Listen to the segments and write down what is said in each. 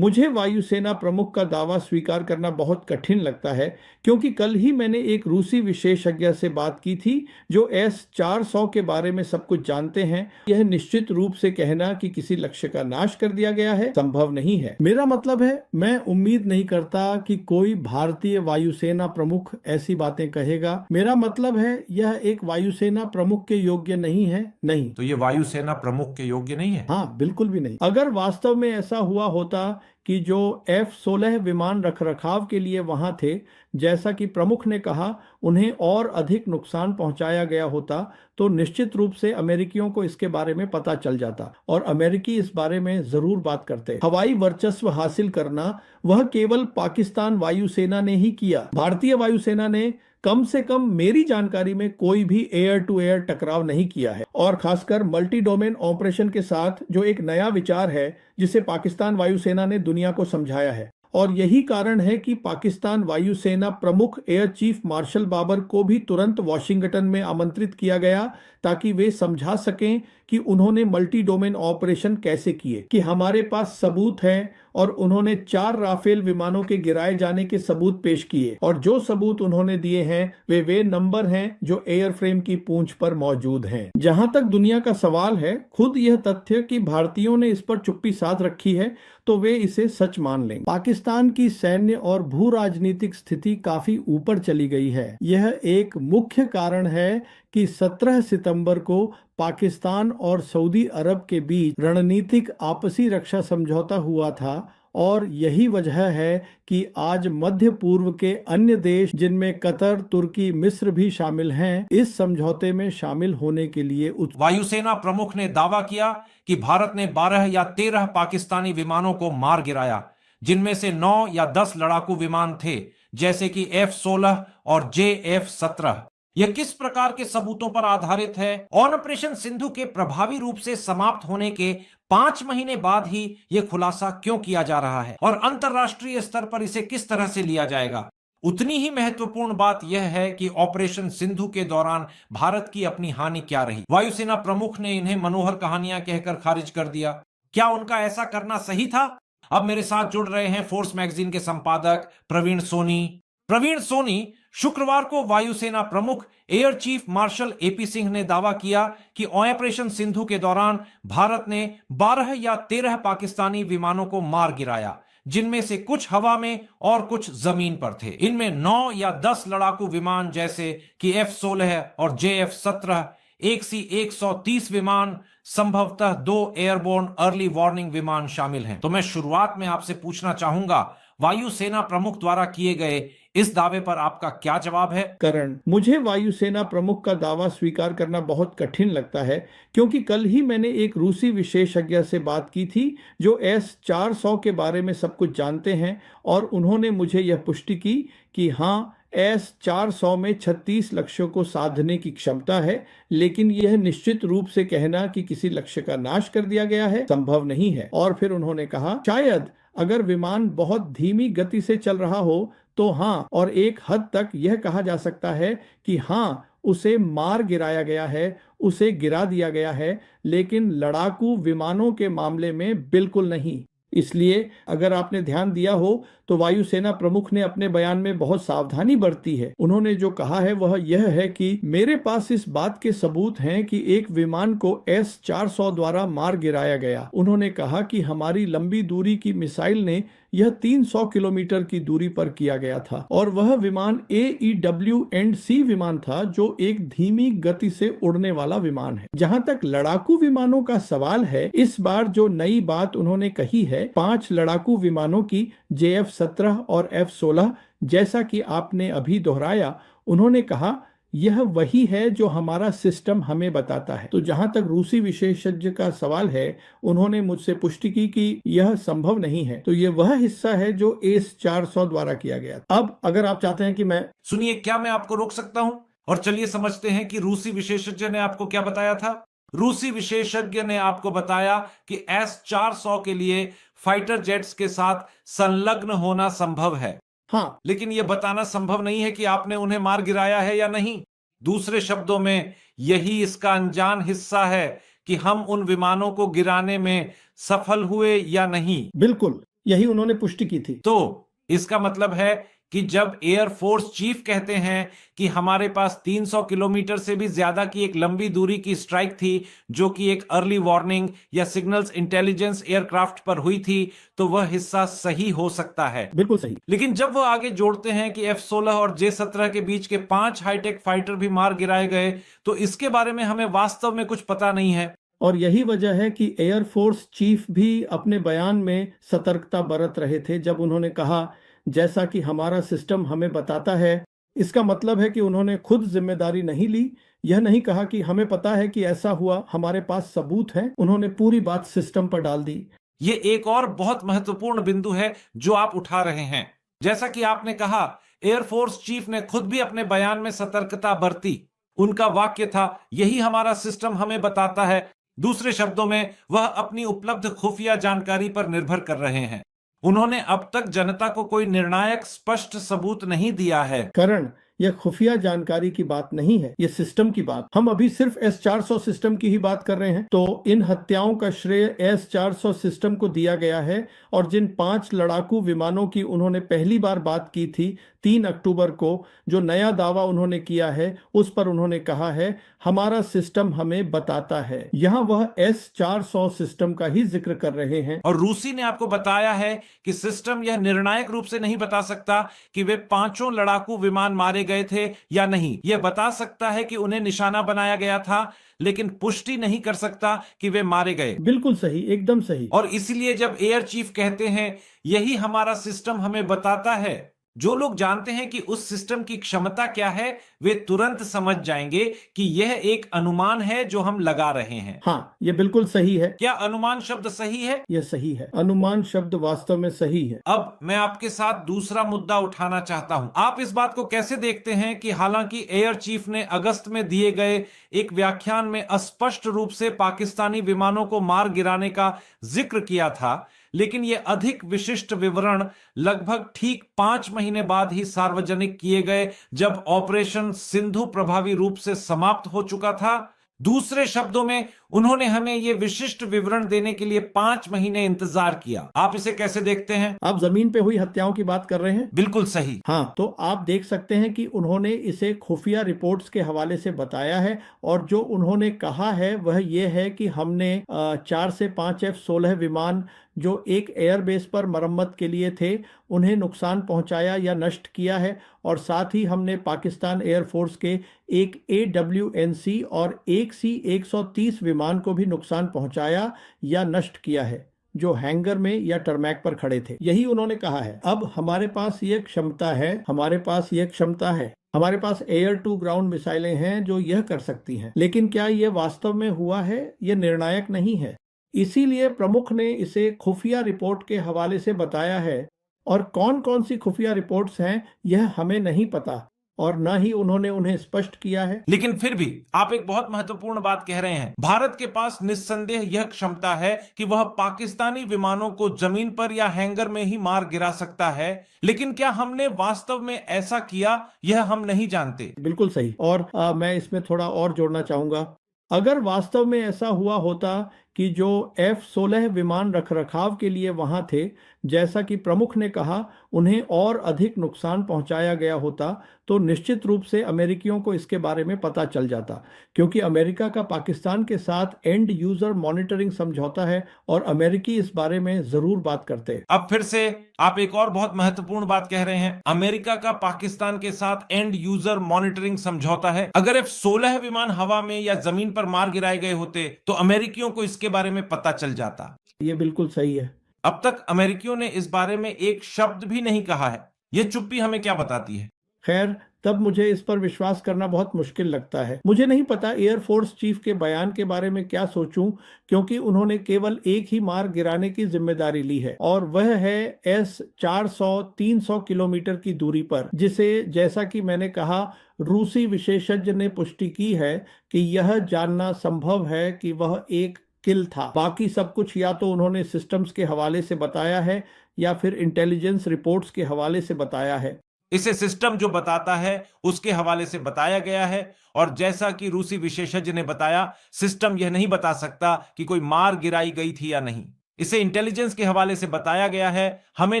मुझे वायुसेना प्रमुख का दावा स्वीकार करना बहुत कठिन लगता है, क्योंकि कल ही मैंने एक रूसी विशेषज्ञ से बात की थी जो S-400 के बारे में सब कुछ जानते हैं। यह निश्चित रूप से कहना कि किसी लक्ष्य का नाश कर दिया गया है संभव नहीं है। मेरा मतलब है, मैं उम्मीद नहीं करता कि कोई भारतीय वायुसेना प्रमुख ऐसी बातें कहेगा। मेरा मतलब है, यह एक वायुसेना प्रमुख के योग्य नहीं है। नहीं। तो ये वायुसेना प्रमुख के योग्य नहीं है? हाँ, बिल्कुल भी नहीं। अगर वास्तव में ऐसा हुआ होता कि जो F-16 विमान रखरखाव के लिए वहां थे, जैसा कि प्रमुख ने कहा, उन्हें और अधिक नुकसान पहुंचाया गया होता, तो निश्चित रूप से अमेरिकियों को इसके बारे में पता चल जाता और अमेरिकी इस बारे में जरूर बात करते। हवाई वर्चस्व हासिल करना वह केवल पाकिस्तान वायुसेना ने ही किया। भारतीय वायुसेना ने कम से कम मेरी जानकारी में कोई भी एयर टू एयर टकराव नहीं किया है, और खासकर मल्टी डोमेन ऑपरेशन के साथ, जो एक नया विचार है जिसे पाकिस्तान वायुसेना ने दुनिया को समझाया है। और यही कारण है कि पाकिस्तान वायुसेना प्रमुख एयर चीफ मार्शल बाबर को भी तुरंत वॉशिंगटन में आमंत्रित किया गया, ताकि वे समझा सकें कि उन्होंने मल्टी डोमेन ऑपरेशन कैसे किए, कि हमारे पास सबूत हैं, और उन्होंने 4 राफेल विमानों के गिराए जाने के सबूत पेश किए, और जो सबूत उन्होंने दिए हैं वे नंबर हैं जो एयरफ्रेम की पूंछ पर मौजूद हैं। जहां तक दुनिया का सवाल है, खुद यह तथ्य कि भारतीयों ने इस पर चुप्पी साध रखी है, तो वे इसे सच मान लेंगे। पाकिस्तान की सैन्य और भू राजनीतिक स्थिति काफी ऊपर चली गई है। यह एक मुख्य कारण है कि 17 सितंबर को पाकिस्तान और सऊदी अरब के बीच रणनीतिक आपसी रक्षा समझौता हुआ था, और यही वजह है कि आज मध्य पूर्व के अन्य देश, जिनमें कतर, तुर्की, मिस्र भी शामिल हैं, इस समझौते में शामिल होने के लिए वायुसेना प्रमुख ने दावा किया कि भारत ने 12 या 13 पाकिस्तानी विमानों को मार गिराया, जिनमें से 9 या 10 लड़ाकू विमान थे, जैसे कि F-16 और JF-17। यह किस प्रकार के सबूतों पर आधारित है? ऑपरेशन सिंधु के प्रभावी रूप से समाप्त होने के 5 महीने बाद ही यह खुलासा क्यों किया जा रहा है, और अंतरराष्ट्रीय स्तर पर इसे किस तरह से लिया जाएगा? उतनी ही महत्वपूर्ण बात यह है कि ऑपरेशन सिंधु के दौरान भारत की अपनी हानि क्या रही। वायुसेना प्रमुख ने इन्हें मनोहर कहानियां कहकर खारिज कर दिया। क्या उनका ऐसा करना सही था? अब मेरे साथ जुड़ रहे हैं फोर्स मैगजीन के संपादक प्रवीण सोनी। प्रवीण सोनी, शुक्रवार को वायुसेना प्रमुख air chief marshal AP Singh ने दावा किया कि ऑपरेशन सिंधु के दौरान भारत ने 12 या 13 पाकिस्तानी विमानों को मार गिराया, जिनमें से कुछ हवा में और कुछ जमीन पर थे। इनमें 9 या 10 लड़ाकू विमान, जैसे कि F-16 और JF-17, एक C-130 विमान, संभवतः 2 एयरबोर्न अर्ली वार्निंग विमान शामिल हैं। तो मैं शुरुआत में आपसे पूछना चाहूंगा, वायुसेना प्रमुख द्वारा किए गए इस दावे पर आपका क्या जवाब है? करण, मुझे वायुसेना प्रमुख का दावा स्वीकार करना बहुत कठिन लगता है, क्योंकि कल ही मैंने एक रूसी विशेषज्ञ से बात की थी जो S-400 के बारे में सब कुछ जानते हैं, और उन्होंने मुझे यह पुष्टि की कि हाँ, S-400 में 36 लक्ष्यों को साधने की क्षमता है, लेकिन यह निश्चित रूप से कहना कि किसी लक्ष्य का नाश कर दिया गया है संभव नहीं है। और फिर उन्होंने कहा, शायद अगर विमान बहुत धीमी गति से चल रहा हो तो हाँ, और एक हद तक यह कहा जा सकता है कि हाँ, उसे मार गिराया गया है, उसे गिरा दिया गया है, लेकिन लड़ाकू विमानों के मामले में बिल्कुल नहीं। इसलिए अगर आपने ध्यान दिया हो तो वायुसेना प्रमुख ने अपने बयान में बहुत सावधानी बरती है। उन्होंने जो कहा है वह यह है कि मेरे पास इस बात के सबूत हैं कि एक विमान को S-400 द्वारा मार गिराया गया। उन्होंने कहा कि हमारी लंबी दूरी की मिसाइल ने यह 300 किलोमीटर की दूरी पर किया गया था, और वह विमान AEW&C विमान था, जो एक धीमी गति से उड़ने वाला विमान है। जहां तक लड़ाकू विमानों का सवाल है, इस बार जो नई बात उन्होंने कही है 5 लड़ाकू विमानों की, JF-17 और F-16, जैसा कि आपने अभी दोहराया, उन्होंने कहा यह वही है जो हमारा सिस्टम हमें बताता है। तो जहां तक रूसी विशेषज्ञ का सवाल है, उन्होंने मुझसे पुष्टि की कि यह संभव नहीं है। तो यह वह हिस्सा है जो S-400 द्वारा किया गया। अब अगर आप चाहते हैं कि मैं सुनिए, क्या मैं आपको रोक सकता हूं? और चलिए समझते हैं कि रूसी विशेषज्ञ ने आपको क्या बताया था। रूसी विशेषज्ञ ने आपको बताया कि S-400 के लिए फाइटर जेट्स के साथ संलग्न होना संभव है। हाँ, लेकिन यह बताना संभव नहीं है कि आपने उन्हें मार गिराया है या नहीं। दूसरे शब्दों में, यही इसका अनजान हिस्सा है कि हम उन विमानों को गिराने में सफल हुए या नहीं। बिल्कुल। यही उन्होंने पुष्टि की थी। तो इसका मतलब है कि जब एयरफोर्स चीफ कहते हैं कि हमारे पास 300 किलोमीटर से भी ज्यादा की एक लंबी दूरी की स्ट्राइक थी जो कि एक अर्ली वार्निंग या सिग्नल्स इंटेलिजेंस एयरक्राफ्ट पर हुई थी, तो वह हिस्सा सही हो सकता है। बिल्कुल सही। लेकिन जब वो आगे जोड़ते हैं कि F-16 और J-17 के बीच के 5 हाईटेक फाइटर भी मार गिराए गए, तो इसके बारे में हमें वास्तव में कुछ पता नहीं है। और यही वजह है कि एयरफोर्स चीफ भी अपने बयान में सतर्कता बरत रहे थे जब उन्होंने कहा, जैसा कि हमारा सिस्टम हमें बताता है। इसका मतलब है कि उन्होंने खुद जिम्मेदारी नहीं ली। यह नहीं कहा कि हमें पता है कि ऐसा हुआ, हमारे पास सबूत हैं। उन्होंने पूरी बात सिस्टम पर डाल दी। ये एक और बहुत महत्वपूर्ण बिंदु है जो आप उठा रहे हैं। जैसा कि आपने कहा, एयरफोर्स चीफ ने खुद भी अपने बयान में सतर्कता बरती। उनका वाक्य था, यही हमारा सिस्टम हमें बताता है। दूसरे शब्दों में, वह अपनी उपलब्ध खुफिया जानकारी पर निर्भर कर रहे हैं। उन्होंने अब तक जनता को कोई निर्णायक स्पष्ट सबूत नहीं दिया है। करण, यह खुफिया जानकारी की बात नहीं है, यह सिस्टम की बात। हम अभी सिर्फ S-400 सिस्टम की ही बात कर रहे हैं। तो इन हत्याओं का श्रेय S-400 सिस्टम को दिया गया है। और जिन 5 लड़ाकू विमानों की उन्होंने पहली बार बात की थी 3 अक्टूबर को, जो नया दावा उन्होंने किया है, उस पर उन्होंने कहा है, हमारा सिस्टम हमें बताता है। यहाँ वह S-400 सिस्टम का ही जिक्र कर रहे हैं। और रूसी ने आपको बताया है कि सिस्टम यह निर्णायक रूप से नहीं बता सकता कि वे 5 लड़ाकू विमान मारे गए थे या नहीं। यह बता सकता है कि उन्हें निशाना बनाया गया था, लेकिन पुष्टि नहीं कर सकता कि वे मारे गए। बिल्कुल सही, एकदम सही। और इसलिए जब एयर चीफ कहते हैं, यही हमारा सिस्टम हमें बताता है, जो लोग जानते हैं कि उस सिस्टम की क्षमता क्या है, वे तुरंत समझ जाएंगे कि यह एक अनुमान है जो हम लगा रहे हैं। हाँ, यह बिल्कुल सही है। क्या अनुमान शब्द सही है? यह सही है। अनुमान शब्द वास्तव में सही है। अब मैं आपके साथ दूसरा मुद्दा उठाना चाहता हूं। आप इस बात को कैसे देखते हैं कि हालांकि एयर चीफ ने अगस्त में दिए गए एक व्याख्यान में अस्पष्ट रूप से पाकिस्तानी विमानों को मार गिराने का जिक्र किया था, लेकिन ये अधिक विशिष्ट विवरण लगभग ठीक 5 महीने बाद ही सार्वजनिक किए गए, जब ऑपरेशन सिंधु प्रभावी रूप से समाप्त हो चुका था। दूसरे शब्दों में, उन्होंने हमें ये विशिष्ट विवरण देने के लिए 5 महीने इंतजार किया। आप इसे कैसे देखते हैं? आप जमीन पे हुई हत्याओं की बात कर रहे हैं? बिल्कुल सही। हाँ, तो आप देख सकते हैं कि उन्होंने इसे खुफिया रिपोर्ट्स के हवाले से बताया है। और जो उन्होंने कहा है वह ये है कि हमने 4 से 5 F-16 विमान जो एक एयरबेस पर मरम्मत के लिए थे, उन्हें नुकसान पहुंचाया या नष्ट किया है। और साथ ही हमने पाकिस्तान एयरफोर्स के एक AWNC और एक C-130 विमान को भी नुकसान पहुंचाया या नष्ट किया है, जो हैंगर में या टरमैक पर खड़े थे। यही उन्होंने कहा है। अब हमारे पास ये क्षमता है, हमारे पास एयर टू ग्राउंड मिसाइलें हैं जो यह कर सकती हैं। लेकिन क्या यह वास्तव में हुआ है? यह निर्णायक नहीं है। इसीलिए प्रमुख ने इसे खुफिया रिपोर्ट के हवाले से बताया है। और कौन कौन सी खुफिया रिपोर्ट्स हैं यह हमें नहीं पता, और न ही उन्होंने उन्हें स्पष्ट किया है। लेकिन फिर भी आप एक बहुत महत्वपूर्ण बात कह रहे हैं। भारत के पास निस्संदेह यह क्षमता है कि वह पाकिस्तानी विमानों को जमीन पर या हैंगर में ही मार गिरा सकता है। लेकिन क्या हमने वास्तव में ऐसा किया, यह हम नहीं जानते। बिल्कुल सही। और मैं इसमें थोड़ा और जोड़ना चाहूंगा। अगर वास्तव में ऐसा हुआ होता कि जो F-16 विमान रखरखाव के लिए वहां थे, जैसा कि प्रमुख ने कहा, उन्हें और अधिक नुकसान पहुंचाया गया होता, तो निश्चित रूप से अमेरिकियों को इसके बारे में पता चल जाता। क्योंकि अमेरिका का पाकिस्तान के साथ एंड यूजर मॉनिटरिंग समझौता है और अमेरिकी इस बारे में जरूर बात करते। अब फिर से आप एक और बहुत महत्वपूर्ण बात कह रहे हैं। अमेरिका का पाकिस्तान के साथ एंड यूजर मॉनिटरिंग समझौता है। अगर F-16 विमान हवा में या जमीन पर मार गिराए गए होते, तो अमेरिकियों को इसके बारे में पता चल जाता। ये बिल्कुल सही है। अब तक अमेरिकियों ने इस बारे में एक शब्द भी नहीं कहा है। यह चुप्पी हमें क्या बताती है? खैर, तब मुझे इस पर विश्वास करना बहुत मुश्किल लगता है। मुझे नहीं पता एयरफोर्स चीफ के बयान के बारे में क्या सोचूं, क्योंकि उन्होंने केवल एक ही मार गिराने की जिम्मेदारी ली है, और वह है S-400 300 किलोमीटर की दूरी पर, जिसे, जैसा कि मैंने कहा, रूसी विशेषज्ञ ने पुष्टि की है कि यह जानना संभव है कि वह एक किल था। बाकी सब कुछ या तो उन्होंने सिस्टम्स के हवाले से बताया है या फिर इंटेलिजेंस रिपोर्ट्स के हवाले से बताया है। इसे सिस्टम जो बताता है उसके हवाले से बताया गया है। और जैसा कि रूसी विशेषज्ञ ने बताया, सिस्टम यह नहीं बता सकता कि कोई मार गिराई गई थी या नहीं। इसे इंटेलिजेंस के हवाले से बताया गया है। हमें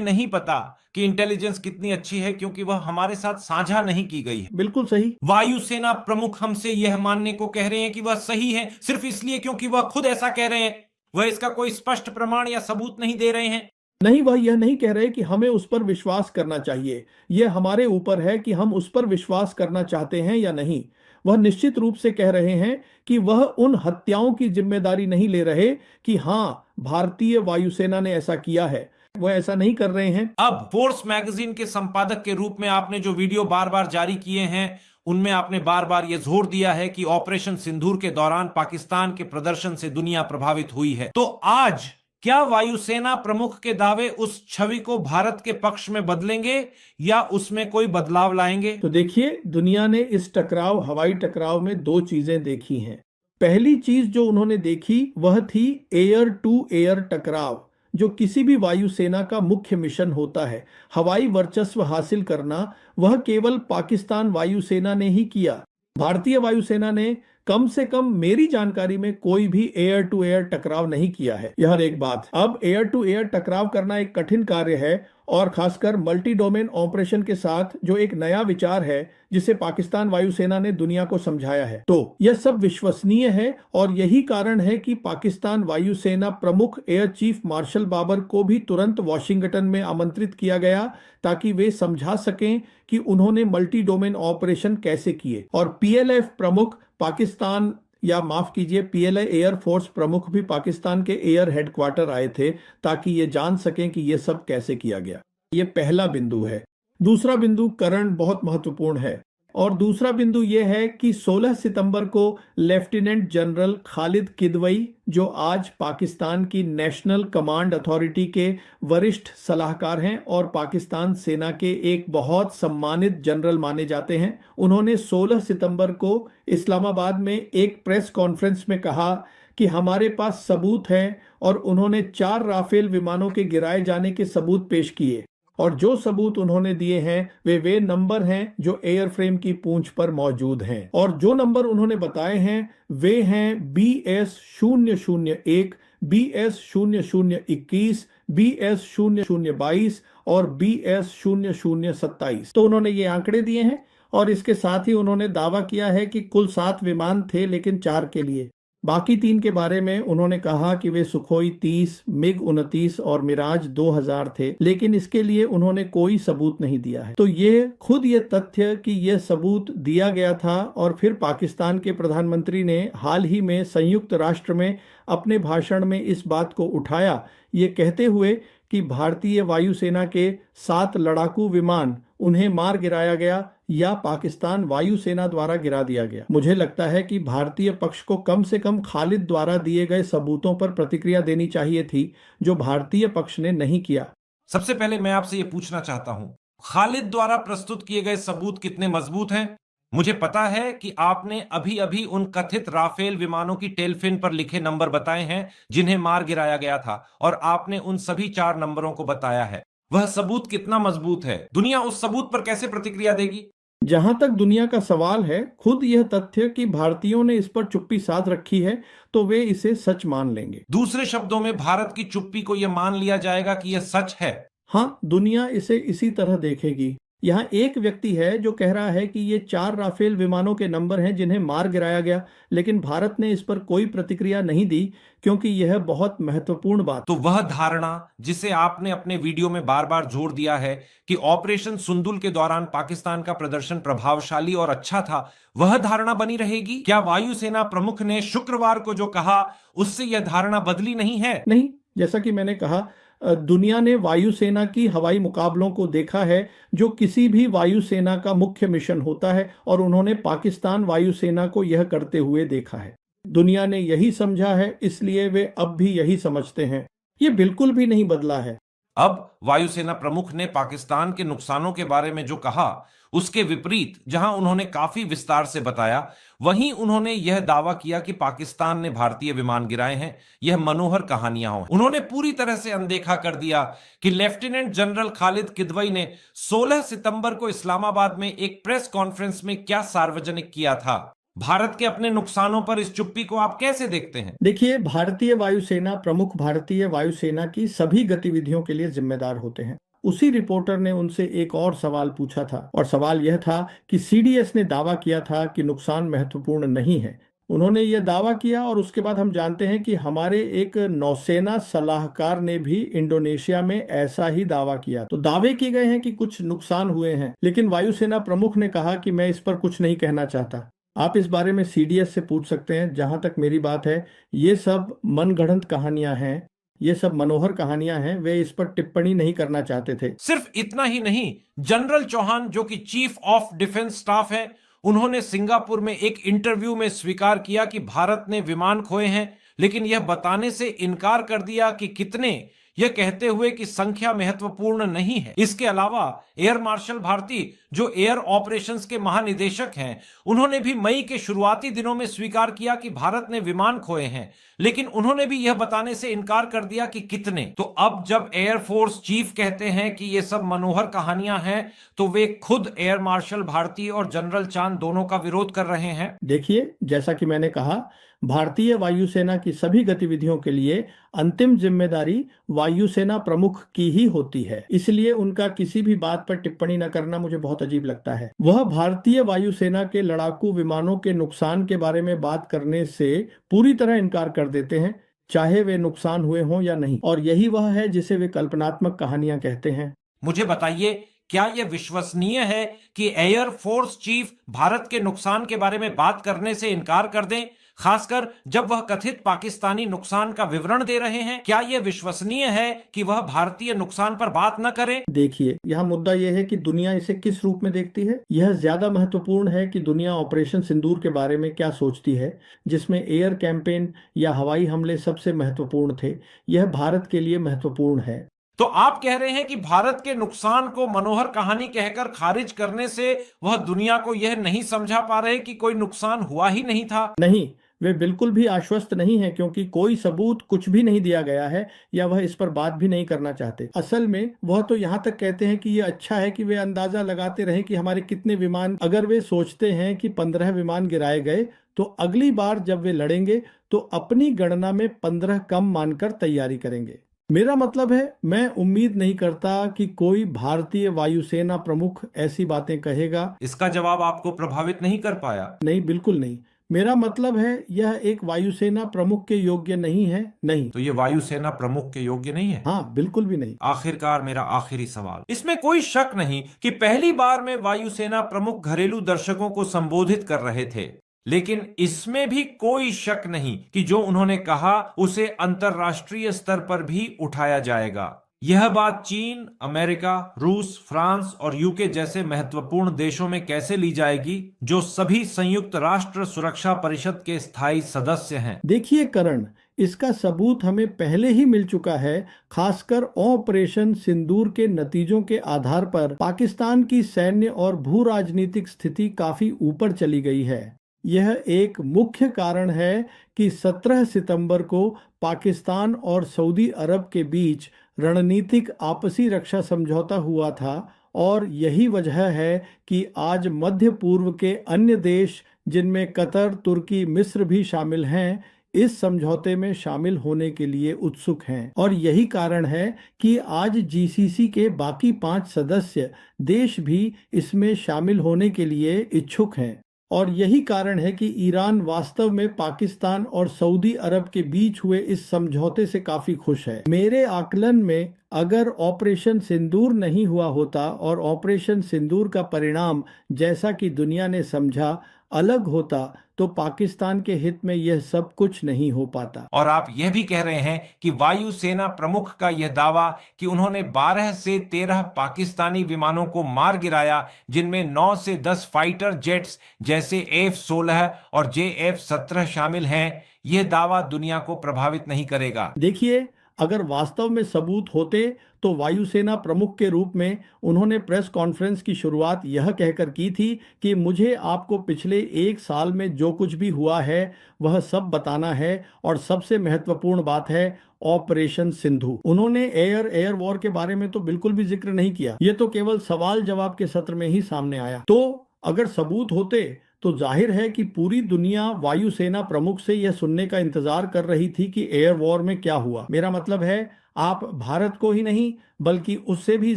नहीं पता कि इंटेलिजेंस कितनी अच्छी है, क्योंकि वह हमारे साथ साझा नहीं की गई है। बिल्कुल सही। वायुसेना प्रमुख हमसे यह मानने को कह रहे हैं कि वह सही है, सिर्फ इसलिए क्योंकि वह खुद ऐसा कह रहे हैं। वह इसका कोई स्पष्ट प्रमाण या सबूत नहीं दे रहे हैं। नहीं, वह यह नहीं कह रहे कि हमें उस पर विश्वास करना चाहिए। यह हमारे ऊपर है कि हम उस पर विश्वास करना चाहते हैं या नहीं। वह निश्चित रूप से कह रहे हैं कि वह उन हत्याओं की जिम्मेदारी नहीं ले रहे कि हाँ, भारतीय वायुसेना ने ऐसा किया है। वह ऐसा नहीं कर रहे हैं। अब फोर्स मैगजीन के संपादक के रूप में आपने जो वीडियो बार बार जारी किए हैं, उनमें आपने बार बार यह जोर दिया है कि ऑपरेशन सिंदूर के दौरान पाकिस्तान के प्रदर्शन से दुनिया प्रभावित हुई है। तो आज क्या वायुसेना प्रमुख के दावे उस छवि को भारत के पक्ष में बदलेंगे या उसमें कोई बदलाव लाएंगे? तो देखिए, दुनिया ने इस टकराव, हवाई टकराव में दो चीजें देखी हैं। पहली चीज जो उन्होंने देखी वह थी एयर टू एयर टकराव, जो किसी भी वायुसेना का मुख्य मिशन होता है। हवाई वर्चस्व हासिल करना वह केवल पाकिस्तान वायुसेना ने ही किया। भारतीय वायुसेना ने कम से कम मेरी जानकारी में कोई भी एयर टू एयर टकराव नहीं किया है। यह एक बात। अब एयर टू एयर टकराव करना एक कठिन कार्य है, और खासकर मल्टी डोमेन ऑपरेशन के साथ, जो एक नया विचार है जिसे पाकिस्तान वायुसेना ने दुनिया को समझाया है। तो यह सब विश्वसनीय है, और यही कारण है कि पाकिस्तान वायुसेना प्रमुख एयर चीफ मार्शल बाबर को भी तुरंत वॉशिंगटन में आमंत्रित किया गया, ताकि वे समझा सकें कि उन्होंने मल्टी डोमेन ऑपरेशन कैसे किए। और पीएलएफ प्रमुख पाकिस्तान, या माफ कीजिए, पीएलए एयर फोर्स प्रमुख भी पाकिस्तान के एयर हेडक्वार्टर आए थे, ताकि ये जान सकें कि ये सब कैसे किया गया। ये पहला बिंदु है। दूसरा बिंदु करण बहुत महत्वपूर्ण है, और दूसरा बिंदु यह है कि 16 सितंबर को लेफ्टिनेंट जनरल खालिद किदवई, जो आज पाकिस्तान की नेशनल कमांड अथॉरिटी के वरिष्ठ सलाहकार हैं और पाकिस्तान सेना के एक बहुत सम्मानित जनरल माने जाते हैं, उन्होंने 16 सितंबर को इस्लामाबाद में एक प्रेस कॉन्फ्रेंस में कहा कि हमारे पास सबूत हैं, और उन्होंने 4 राफेल विमानों के गिराए जाने के सबूत पेश किए। और जो सबूत उन्होंने दिए हैं वे नंबर हैं जो एयरफ्रेम की पूंछ पर मौजूद हैं, और जो नंबर उन्होंने बताए हैं वे हैं BS-001, BS-0021, BS-0022 और BS-0027। तो उन्होंने ये आंकड़े दिए हैं, और इसके साथ ही उन्होंने दावा किया है कि कुल 7 विमान थे, लेकिन 4 के लिए। बाकी 3 के बारे में उन्होंने कहा कि वे सुखोई 30, मिग-29 और मिराज 2000 थे, लेकिन इसके लिए उन्होंने कोई सबूत नहीं दिया है। तो ये खुद ये तथ्य कि यह सबूत दिया गया था, और फिर पाकिस्तान के प्रधानमंत्री ने हाल ही में संयुक्त राष्ट्र में अपने भाषण में इस बात को उठाया, ये कहते हुए कि भारतीय वायुसेना के 7 लड़ाकू विमान, उन्हें मार गिराया गया या पाकिस्तान वायुसेना द्वारा गिरा दिया गया। मुझे लगता है कि भारतीय पक्ष को कम से कम खालिद द्वारा दिए गए सबूतों पर प्रतिक्रिया देनी चाहिए थी, जो भारतीय पक्ष ने नहीं किया। सबसे पहले मैं आपसे ये पूछना चाहता हूं, खालिद द्वारा प्रस्तुत किए गए सबूत कितने मजबूत हैं? मुझे पता है कि आपने अभी अभी उन कथित राफेल विमानों की टेलफिन पर लिखे नंबर बताए हैं जिन्हें मार गिराया गया था, और आपने उन सभी 4 नंबरों को बताया है। वह सबूत कितना मजबूत है? दुनिया उस सबूत पर कैसे प्रतिक्रिया देगी? जहां तक दुनिया का सवाल है, खुद यह तथ्य कि भारतीयों ने इस पर चुप्पी साध रखी है, तो वे इसे सच मान लेंगे। दूसरे शब्दों में, भारत की चुप्पी को यह मान लिया जाएगा कि यह सच है। हाँ, दुनिया इसे इसी तरह देखेगी। यहाँ एक व्यक्ति है जो कह रहा है कि ये 4 राफेल विमानों के नंबर हैं जिन्हें मार गिराया गया, लेकिन भारत ने इस पर कोई प्रतिक्रिया नहीं दी, क्योंकि यह बहुत महत्वपूर्ण बात। तो वह धारणा जिसे आपने अपने वीडियो में बार बार जोर दिया है कि ऑपरेशन सुंदुल के दौरान पाकिस्तान का प्रदर्शन प्रभावशाली और अच्छा था, वह धारणा बनी रहेगी? क्या वायुसेना प्रमुख ने शुक्रवार को जो कहा उससे यह धारणा बदली नहीं है? नहीं, जैसा कि मैंने कहा, दुनिया ने वायुसेना की हवाई मुकाबलों को देखा है, जो किसी भी वायुसेना का मुख्य मिशन होता है, और उन्होंने पाकिस्तान वायुसेना को यह करते हुए देखा है। दुनिया ने यही समझा है, इसलिए वे अब भी यही समझते हैं। ये बिल्कुल भी नहीं बदला है। अब वायुसेना प्रमुख ने पाकिस्तान के नुकसानों के बारे में जो कहा, उसके विपरीत जहां उन्होंने काफी विस्तार से बताया, वहीं उन्होंने यह दावा किया कि पाकिस्तान ने भारतीय विमान गिराए हैं। यह मनोहर कहानियां हैं। उन्होंने पूरी तरह से अनदेखा कर दिया कि लेफ्टिनेंट जनरल खालिद किदवई ने 16 सितंबर को इस्लामाबाद में एक प्रेस कॉन्फ्रेंस में क्या सार्वजनिक किया था। भारत के अपने नुकसानों पर इस चुप्पी को आप कैसे देखते हैं? देखिए, भारतीय वायुसेना प्रमुख भारतीय वायुसेना की सभी गतिविधियों के लिए जिम्मेदार होते हैं। उसी रिपोर्टर ने उनसे एक और सवाल पूछा था, और सवाल यह था कि सीडीएस ने दावा किया था कि नुकसान महत्वपूर्ण नहीं है। उन्होंने यह दावा किया, और उसके बाद हम जानते हैं कि हमारे एक नौसेना सलाहकार ने भी इंडोनेशिया में ऐसा ही दावा किया। तो दावे किए गए हैं कि कुछ नुकसान हुए हैं, लेकिन वायुसेना प्रमुख ने कहा कि मैं इस पर कुछ नहीं कहना चाहता। आप इस बारे में सीडीएस से पूछ सकते हैं। जहां तक मेरी बात है, ये सब मनगढ़ंत कहानियां हैं, ये सब मनोहर कहानियां हैं। वे इस पर टिप्पणी नहीं करना चाहते थे। सिर्फ इतना ही नहीं, जनरल चौहान जो कि चीफ ऑफ डिफेंस स्टाफ है, उन्होंने सिंगापुर में एक इंटरव्यू में स्वीकार किया कि भारत ने विमान खोए हैं, लेकिन यह बताने से इनकार कर दिया कि कितने, यह कहते हुए कि संख्या महत्वपूर्ण नहीं है। इसके अलावा एयर मार्शल भारती जो एयर ऑपरेशंस के महानिदेशक हैं, उन्होंने भी मई के शुरुआती दिनों में स्वीकार किया कि भारत ने विमान खोए हैं, लेकिन उन्होंने भी यह बताने से इनकार कर दिया कि कितने। तो अब जब एयर फोर्स चीफ कहते हैं कि यह सब मनोहर कहानियां हैं, तो वे खुद एयर मार्शल भारती और जनरल चांद दोनों का विरोध कर रहे हैं। देखिए, जैसा कि मैंने कहा, भारतीय वायुसेना की सभी गतिविधियों के लिए अंतिम जिम्मेदारी वायुसेना प्रमुख की ही होती है। इसलिए उनका किसी भी बात पर टिप्पणी न करना मुझे बहुत अजीब लगता है। वह भारतीय वायुसेना के लड़ाकू विमानों के नुकसान के बारे में बात करने से पूरी तरह इनकार कर देते हैं, चाहे वे नुकसान हुए हों या नहीं। और यही वह है जिसे वे कल्पनात्मक कहानियां कहते हैं। मुझे बताइए, क्या यह विश्वसनीय है कि एयर फोर्स चीफ भारत के नुकसान के बारे में बात करने से इनकार कर दें, खासकर जब वह कथित पाकिस्तानी नुकसान का विवरण दे रहे हैं? क्या यह विश्वसनीय है कि वह भारतीय नुकसान पर बात न करें? देखिए, यहाँ मुद्दा यह है कि दुनिया इसे किस रूप में देखती है। यह ज्यादा महत्वपूर्ण है कि दुनिया ऑपरेशन सिंदूर के बारे में क्या सोचती है, जिसमें एयर कैंपेन या हवाई हमले सबसे महत्वपूर्ण थे। यह भारत के लिए महत्वपूर्ण है। तो आप कह रहे हैं कि भारत के नुकसान को मनोहर कहानी कहकर खारिज करने से वह दुनिया को यह नहीं समझा पा रहे कि कोई नुकसान हुआ ही नहीं था? नहीं, वे बिल्कुल भी आश्वस्त नहीं हैं, क्योंकि कोई सबूत कुछ भी नहीं दिया गया है, या वह इस पर बात भी नहीं करना चाहते। असल में वह तो यहाँ तक कहते हैं कि यह अच्छा है कि वे अंदाजा लगाते रहें कि हमारे कितने विमान। अगर वे सोचते हैं कि 15 विमान गिराए गए, तो अगली बार जब वे लड़ेंगे तो अपनी गणना में 15 कम मानकर तैयारी करेंगे। मेरा मतलब है, मैं उम्मीद नहीं करता कि कोई भारतीय वायुसेना प्रमुख ऐसी बातें कहेगा। इसका जवाब आपको प्रभावित नहीं कर पाया? नहीं, बिल्कुल नहीं। मेरा मतलब है, यह एक वायुसेना प्रमुख के योग्य नहीं है। नहीं। तो ये वायुसेना प्रमुख के योग्य नहीं है? हाँ, बिल्कुल भी नहीं। आखिरकार मेरा आखिरी सवाल, इसमें कोई शक नहीं कि पहली बार में वायुसेना प्रमुख घरेलू दर्शकों को संबोधित कर रहे थे, लेकिन इसमें भी कोई शक नहीं कि जो उन्होंने कहा उसे अंतरराष्ट्रीय स्तर पर भी उठाया जाएगा। यह बात चीन, अमेरिका, रूस, फ्रांस और यूके जैसे महत्वपूर्ण देशों में कैसे ली जाएगी, जो सभी संयुक्त राष्ट्र सुरक्षा परिषद के स्थायी सदस्य हैं? देखिए करण, इसका सबूत हमें पहले ही मिल चुका है। खासकर ऑपरेशन सिंदूर के नतीजों के आधार पर पाकिस्तान की सैन्य और भू राजनीतिक स्थिति काफी ऊपर चली गई है। यह एक मुख्य कारण है कि 17 सितंबर को पाकिस्तान और सऊदी अरब के बीच रणनीतिक आपसी रक्षा समझौता हुआ था, और यही वजह है कि आज मध्य पूर्व के अन्य देश, जिनमें कतर, तुर्की, मिस्र भी शामिल हैं, इस समझौते में शामिल होने के लिए उत्सुक हैं। और यही कारण है कि आज जीसीसी के बाकी 5 सदस्य देश भी इसमें शामिल होने के लिए इच्छुक हैं। और यही कारण है कि ईरान वास्तव में पाकिस्तान और सऊदी अरब के बीच हुए इस समझौते से काफी खुश है। मेरे आकलन में, अगर ऑपरेशन सिंदूर नहीं हुआ होता और ऑपरेशन सिंदूर का परिणाम, जैसा कि दुनिया ने समझा, अलग होता, तो पाकिस्तान के हित में यह सब कुछ नहीं हो पाता। और आप यह भी कह रहे हैं कि वायुसेना प्रमुख का यह दावा कि उन्होंने 12 से 13 पाकिस्तानी विमानों को मार गिराया, जिनमें 9 से 10 फाइटर जेट्स जैसे F-16 और JF-17 शामिल हैं, यह दावा दुनिया को प्रभावित नहीं करेगा? देखिए, अगर वास्तव में सबूत होते तो वायुसेना प्रमुख के रूप में उन्होंने प्रेस कॉन्फ्रेंस की शुरुआत यह कहकर की थी कि मुझे आपको पिछले 1 साल में जो कुछ भी हुआ है वह सब बताना है, और सबसे महत्वपूर्ण बात है ऑपरेशन सिंधु। उन्होंने एयर वॉर के बारे में तो बिल्कुल भी जिक्र नहीं किया। ये तो केवल सवाल जवाब के सत्र में ही सामने आया। तो अगर सबूत होते तो जाहिर है कि पूरी दुनिया वायुसेना प्रमुख से यह सुनने का इंतजार कर रही थी कि एयर वॉर में क्या हुआ। मेरा मतलब है, आप भारत को ही नहीं बल्कि उससे भी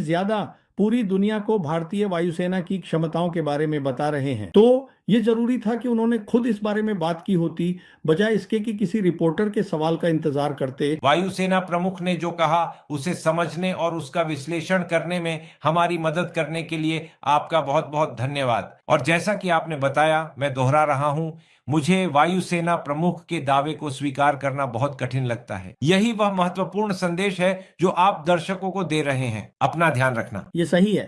ज्यादा पूरी दुनिया को भारतीय वायुसेना की क्षमताओं के बारे में बता रहे हैं। तो ये जरूरी था कि उन्होंने खुद इस बारे में बात की होती, बजाय इसके कि किसी रिपोर्टर के सवाल का इंतजार करते। वायुसेना प्रमुख ने जो कहा उसे समझने और उसका विश्लेषण करने में हमारी मदद करने के लिए आपका बहुत बहुत धन्यवाद। और जैसा कि आपने बताया, मैं दोहरा रहा हूं, मुझे वायुसेना प्रमुख के दावे को स्वीकार करना बहुत कठिन लगता है। यही वह महत्वपूर्ण संदेश है जो आप दर्शकों को दे रहे हैं। अपना ध्यान रखना। ये सही है।